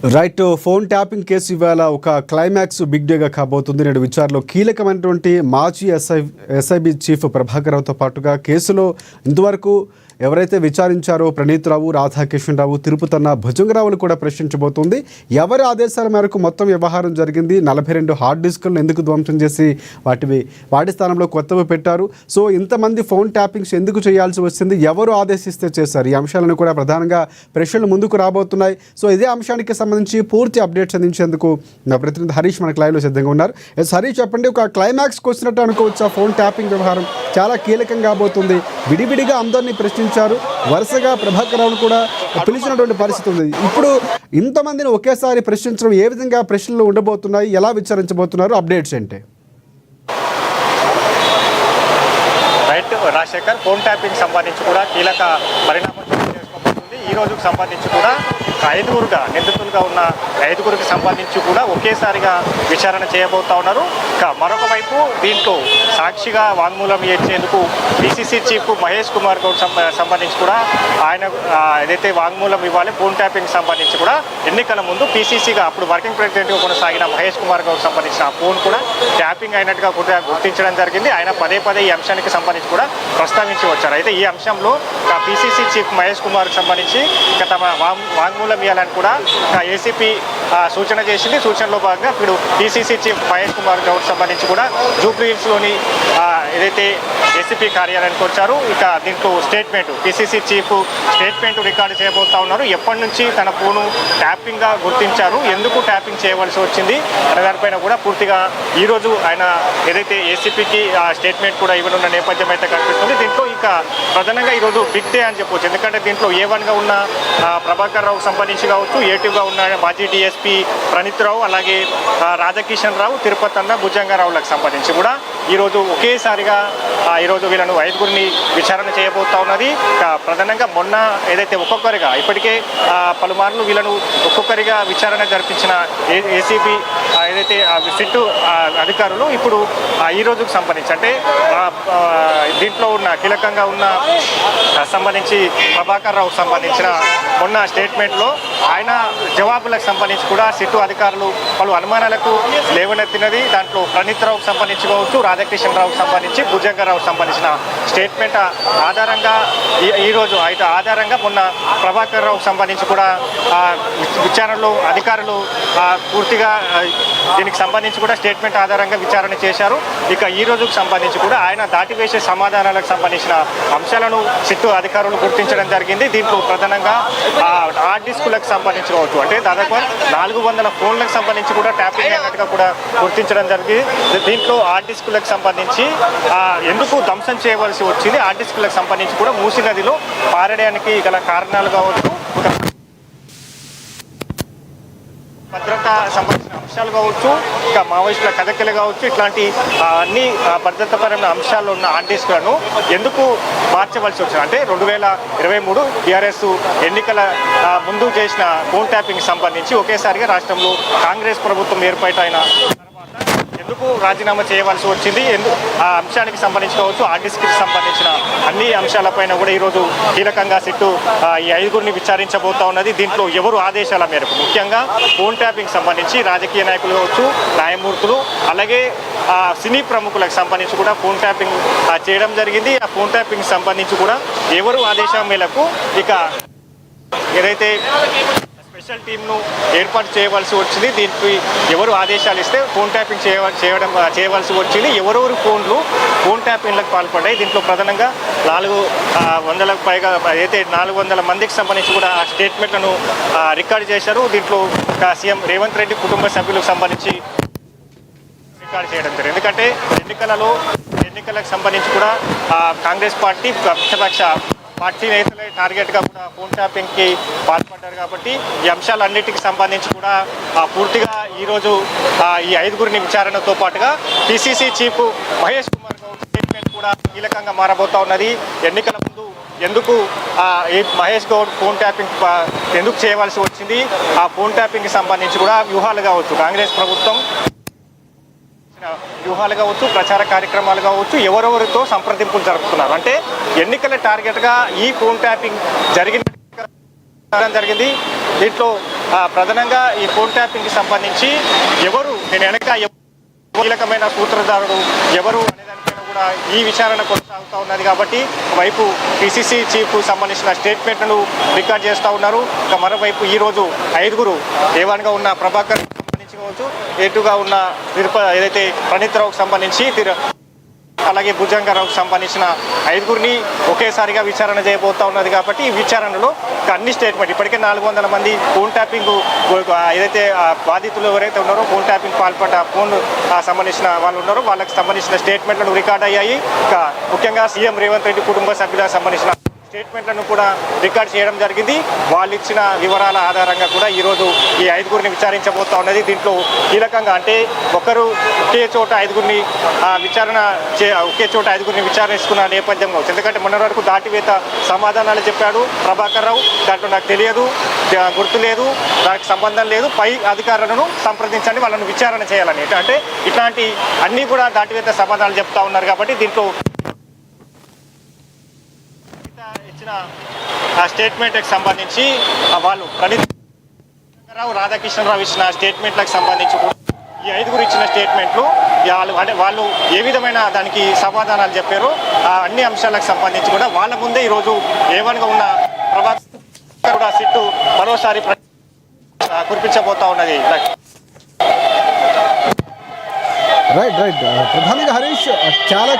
Right. Phone tapping case ఇవాళ ఒక climax big డేగా కాబోతుంది. నేడు విచారణలో కీలకమైనటువంటి మాజీ ఎస్ఐబి చీఫ్ ప్రభాకర్ రావుతో పాటుగా కేసులో ఇంతవరకు ఎవరైతే విచారించారో ప్రణీత్ రావు, రాధాకిషన్ రావు, తిరుపతన్న, భుజంగరావులు కూడా ప్రశ్నించబోతుంది. ఎవరి ఆదేశాల మేరకు మొత్తం వ్యవహారం జరిగింది, 42 హార్డ్ డిస్కులను ఎందుకు ధ్వంసం చేసి వాటి స్థానంలో కొత్తవి పెట్టారు, సో ఇంతమంది ఫోన్ ట్యాపింగ్స్ ఎందుకు చేయాల్సి వచ్చింది, ఎవరు ఆదేశిస్తే చేశారు, ఈ అంశాలను కూడా ప్రధానంగా ప్రశ్నలు ముందుకు రాబోతున్నాయి. సో ఇదే అంశానికి సంబంధించి పూర్తి అప్డేట్స్ అందించేందుకు నా ప్రతినిధి హరీష్ మనకు లైవ్లో సిద్ధంగా ఉన్నారు. హరీష్, చెప్పండి, ఒక క్లైమాక్స్కి వచ్చినట్టు అనుకోవచ్చు. ఆ ఫోన్ ట్యాపింగ్ వ్యవహారం చాలా కీలకం కాబోతుంది. విడివిడిగా అందరినీ ప్రశ్నించారు, వరుసగా ప్రభాకర్ రావును కూడా పిలిచినటువంటి పరిస్థితి ఉంది. ఇప్పుడు ఇంతమందిని ఒకేసారి ప్రశ్నించడం ఏ విధంగా ప్రశ్నలు ఉండబోతున్నాయి, ఎలా విచారించబోతున్నారు, అప్డేట్స్ ఏంటి? రైట్ రాజశేఖర్, ఫోన్ ట్యాపింగ్ సంబంధించి కూడా కీలక పరిణామం చేసుకోబోతుంది. ఈ రోజుకు సంబంధించి కూడా నిందితులుగా ఉన్న ఐదుగురికి సంబంధించి కూడా ఒకేసారిగా విచారణ చేయబోతా ఉన్నారు. మరొక వైపు దీంట్లో సాక్షిగా వాంగ్మూలం ఇచ్చేందుకు పిసిసి చీఫ్ మహేష్ కుమార్ గౌడ్ సంబంధించి కూడా ఆయన ఏదైతే వాంగ్మూలం ఇవ్వాలి ఫోన్ ట్యాపింగ్ సంబంధించి కూడా ఎన్నికల ముందు పిసిసిగా అప్పుడు వర్కింగ్ ప్రెసిడెంట్గా కొనసాగిన మహేష్ కుమార్ గౌడ్ సంబంధించిన ఆ ఫోన్ కూడా ట్యాపింగ్ అయినట్టుగా కూడా గుర్తించడం జరిగింది. ఆయన పదే ఈ అంశానికి సంబంధించి కూడా ప్రస్తావించి వచ్చారు. అయితే ఈ అంశంలో పిసిసి చీఫ్ మహేష్ కుమార్కి సంబంధించి తమ వాంగ్మూలం ఇవ్వాలని కూడా ఏసీపీ సూచన చేసింది. సూచనలో భాగంగా ఇప్పుడు పిసిసి చీఫ్ మహేష్ కుమార్ గౌడ్ సంబంధించి కూడా జూబ్లీ హిల్స్లోని ఏదైతే ఏసీపీ కార్యాలయానికి వచ్చారు. ఇక దీంట్లో పిసిసి చీఫ్ స్టేట్మెంట్ రికార్డు చేయబోతా ఉన్నారు. ఎప్పటి నుంచి తన ఫోను ట్యాపింగ్గా గుర్తించారు, ఎందుకు ట్యాపింగ్ చేయవలసి వచ్చింది అనే దానిపైన కూడా పూర్తిగా ఈరోజు ఆయన ఏదైతే ఏసీపీకి స్టేట్మెంట్ కూడా ఇవ్వనున్న నేపథ్యం అయితే కనిపిస్తుంది. దీంట్లో ఇక ప్రధానంగా ఈరోజు బిగ్ డే అని చెప్పవచ్చు. ఎందుకంటే దీంట్లో A1గా ఉన్న ప్రభాకర్ రావుకు సంబంధించి కావచ్చు, A2గా ఉన్న మాజీ డిఎస్పీ ప్రణీత్ రావు, అలాగే రాధాకిషన్ రావు, తిరుపతన్న, భుజంగరావులకు సంబంధించి కూడా ఈరోజు ఒకేసారిగా ఈరోజు వీళ్ళను ఐదుగురిని విచారణ చేయబోతా ఉన్నది. ప్రధానంగా మొన్న ఏదైతే ఒక్కొక్కరిగా ఇప్పటికే పలుమార్లు వీళ్ళను ఒక్కొక్కరిగా విచారణ జరిపించిన ఏసీబీ ఏదైతే సిట్టు అధికారులు ఇప్పుడు ఈ రోజుకు సంబంధించి అంటే దీంట్లో ఉన్న కీలకంగా ఉన్న సంబంధించి ప్రభాకర్ రావుకు సంబంధించిన మొన్న స్టేట్మెంట్లో ఆయన జవాబులకు సంబంధించి కూడా సిట్టు అధికారులు పలు అనుమానాలకు లేవనెత్తినది. దాంట్లో ప్రణీత్ రావుకు సంబంధించి కావచ్చు, రాధాకిషన్ రావుకు సంబంధించి, భుజంగరావుకు సంబంధించిన స్టేట్మెంట్ ఆధారంగా ఈరోజు అయితే ఆధారంగా మొన్న ప్రభాకర్ రావుకు సంబంధించి కూడా విచారణలో అధికారులు పూర్తిగా దీనికి సంబంధించి కూడా స్టేట్మెంట్ ఆధారంగా విచారణ చేశారు. ఇక ఈ రోజుకు సంబంధించి కూడా ఆయన దాటివేసే సమాధానాలకు సంబంధించిన అంశాలను సిట్టు అధికారులు గుర్తించడం జరిగింది. దీంట్లో ప్రధానంగా హార్డ్ డిస్కులకు సంబంధించి కావచ్చు, అంటే దాదాపు 400 ఫోన్లకు సంబంధించి కూడా ట్యాపింగ్ అయినట్టుగా కూడా గుర్తించడం జరిగింది. దీంట్లో హార్డ్ డిస్కులకు సంబంధించి ఎందుకు ధ్వంసం చేయవలసి వచ్చింది, హార్డ్ డిస్కులకు సంబంధించి కూడా మూసీ నదిలో పారడానికి గల కారణాలు కావచ్చు, భద్రతా సంబంధించిన అంశాలు కావచ్చు, ఇక మావోయిస్టుల కథకిలు కావచ్చు, ఇట్లాంటి అన్ని భద్రతాపరమైన అంశాలు ఉన్న హార్డ్ డిస్క్లను ఎందుకు మార్చవలసి వచ్చింది అంటే 2023 టీఆర్ఎస్ ఎన్నికల ముందు చేసిన ఫోన్ ట్యాపింగ్ సంబంధించి ఒకేసారిగా రాష్ట్రంలో కాంగ్రెస్ ప్రభుత్వం ఏర్పాటైన ఎందుకు రాజీనామా చేయవలసి వచ్చింది, ఆ అంశానికి సంబంధించి కావచ్చు, హార్డ్ డిస్క్కి సంబంధించిన అన్ని అంశాలపైన కూడా ఈరోజు కీలకంగా సిట్టు ఈ ఐదుగురిని విచారించబోతా ఉన్నది. దీంట్లో ఎవరు ఆదేశాల మేరకు ముఖ్యంగా ఫోన్ ట్యాపింగ్ సంబంధించి రాజకీయ నాయకులు కావచ్చు, న్యాయమూర్తులు, అలాగే సినీ ప్రముఖులకు సంబంధించి కూడా ఫోన్ ట్యాపింగ్ చేయడం జరిగింది. ఆ ఫోన్ ట్యాపింగ్ సంబంధించి కూడా ఎవరు ఆదేశాల మేరకు ఇక ఏదైతే స్పెషల్ టీంను ఏర్పాటు చేయవలసి వచ్చింది, దీనికి ఎవరు ఆదేశాలు ఇస్తే ఫోన్ ట్యాపింగ్ చేయవలసి వచ్చింది, ఎవరెవరు ఫోన్ ట్యాపింగ్లకు పాల్పడ్డాయి. దీంట్లో ప్రధానంగా 400లకు పైగా అయితే 400 మందికి సంబంధించి కూడా ఆ స్టేట్మెంట్లను రికార్డు చేశారు. దీంట్లో సీఎం రేవంత్ రెడ్డి కుటుంబ సభ్యులకు సంబంధించి రికార్డు చేయడం జరిగింది. ఎందుకంటే ఎన్నికలకు సంబంధించి కూడా కాంగ్రెస్ పార్టీ ప్రతిపక్ష పార్టీ నేతలే టార్గెట్గా కూడా ఫోన్ ట్యాపింగ్కి పాల్పడ్డారు. కాబట్టి ఈ అంశాలన్నిటికి సంబంధించి కూడా పూర్తిగా ఈరోజు ఈ ఐదుగురిని విచారణతో పాటుగా PCC chief Mahesh Kumar Goud statement కూడా కీలకంగా మారబోతా ఉన్నది. ఎన్నికల ముందు ఎందుకు మహేష్ గౌడ్ ఫోన్ ట్యాపింగ్ ఎందుకు చేయవలసి వచ్చింది, ఆ ఫోన్ ట్యాపింగ్కి సంబంధించి కూడా వ్యూహాలు కావచ్చు, కాంగ్రెస్ ప్రభుత్వం వ్యూహాలు కావచ్చు, ప్రచార కార్యక్రమాలు కావచ్చు, ఎవరెవరితో సంప్రదింపులు జరుపుతున్నారు అంటే ఎన్నికల టార్గెట్గా ఈ ఫోన్ ట్యాపింగ్ జరిగింది. దీంట్లో ప్రధానంగా ఈ ఫోన్ ట్యాపింగ్కి సంబంధించి ఎవరు నేను వెనక కీలకమైన సూత్రధారుడు ఎవరు అనే దానిపైన కూడా ఈ విచారణ కొనసాగుతూ ఉన్నది. కాబట్టి వైపు పిసిసి చీఫ్ సంబంధించిన స్టేట్మెంట్ను రికార్డ్ చేస్తూ ఉన్నారు. ఇక మరోవైపు ఈరోజు 5 ఏవన్గా ఉన్న ప్రభాకర్ సంబంధించి కావచ్చు, ఏటుగా ఉన్న ఏదైతే ప్రణీత్ రావుకు సంబంధించి అలాగే భుజంగారావుకు సంబంధించిన 5 ఒకేసారిగా విచారణ చేయబోతా ఉన్నది. కాబట్టి ఈ విచారణలో అన్ని స్టేట్మెంట్ ఇప్పటికే 400 మంది ఫోన్ ట్యాపింగ్ ఏదైతే బాధితులు ఎవరైతే ఉన్నారో ఫోన్ ట్యాపింగ్ పాల్పడ్డ ఫోన్ సంబంధించిన వాళ్ళు ఉన్నారో వాళ్ళకి సంబంధించిన స్టేట్మెంట్లను రికార్డ్ అయ్యాయి. ఇంకా ముఖ్యంగా సీఎం రేవంత్ రెడ్డి కుటుంబ సభ్యులకు సంబంధించిన స్టేట్మెంట్లను కూడా రికార్డ్ చేయడం జరిగింది. వాళ్ళు ఇచ్చిన వివరాల ఆధారంగా కూడా ఈరోజు ఈ 5 విచారించబోతా ఉన్నది. దీంట్లో కీలకంగా అంటే ఒకే చోట 5 విచారిస్తున్న నేపథ్యంలో, ఎందుకంటే మొన్న వరకు దాటివేత సమాధానాలు చెప్పాడు ప్రభాకర్ రావు. దాంట్లో నాకు తెలియదు, గుర్తు లేదు, దానికి సంబంధం లేదు, పై అధికారులను సంప్రదించండి, వాళ్ళను విచారణ చేయాలని. అంటే ఇట్లాంటి అన్నీ కూడా దాటివేత సమాధానాలు చెప్తా ఉన్నారు. కాబట్టి దీంట్లో ఇచ్చిన స్టేట్మెంట్కి సంబంధించి వాళ్ళు ప్రణీత్ రావు, రాధాకృష్ణరావు ఇచ్చిన స్టేట్మెంట్లకు సంబంధించి కూడా ఈ 5 ఇచ్చిన స్టేట్మెంట్లు అంటే వాళ్ళు ఏ విధమైన దానికి సమాధానాలు చెప్పారో ఆ అన్ని అంశాలకు సంబంధించి కూడా వాళ్ళ ముందే ఈరోజు ఏవన్గా ఉన్న ప్రభాకర్ కూడా సిట్టు మరోసారి కురిపించబోతా ఉన్నది. రైట్ ప్రధానంగా హరీష్ చాలా